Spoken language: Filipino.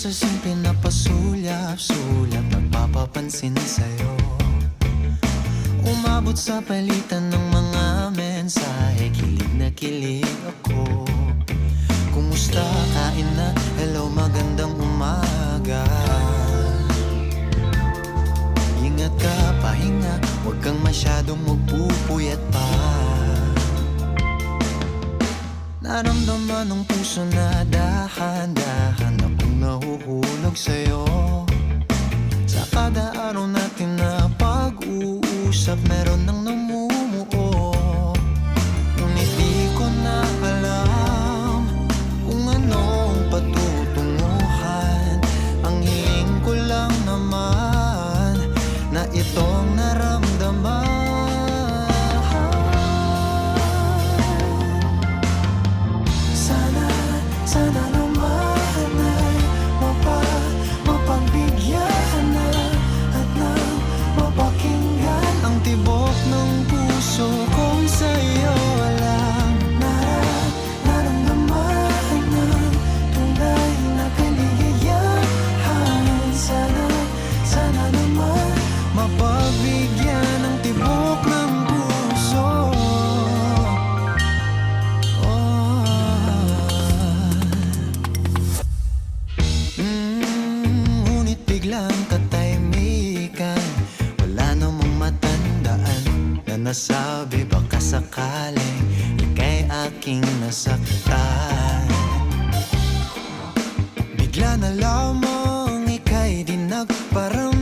sa simple na pasulyap-sulyap, nagpapapansin sa'yo. Umabot sa palitan ng mga mensahe, kilig na kilig ako. Kumusta, kain na, hello, magandang umaga. Ingat ka, pahinga, huwag kang masyadong magpupuyat pa. Naramdaman ng puso na dahan-dahan akong nahuhulog sa'yo. Sa kada araw natin na pag-uusap, meron nang namumuo. Ngunit di ko na alam kung anong patutunguhan. Ang hiling ko lang naman na itong naramdaman. Sana naman ay mapagbigyan na at nang mapakinggan ang tibok ng puso kong sa'yo lang naramdaman ng tunay na kaligayahan. Sana naman mapagbigyan ang tibok ng puso. Ngunit biglang katahimikan, wala namang matandaan na nasabi baka sakaling ika'y aking nasaktan. Bigla na lamang ika'y di nagparamdam.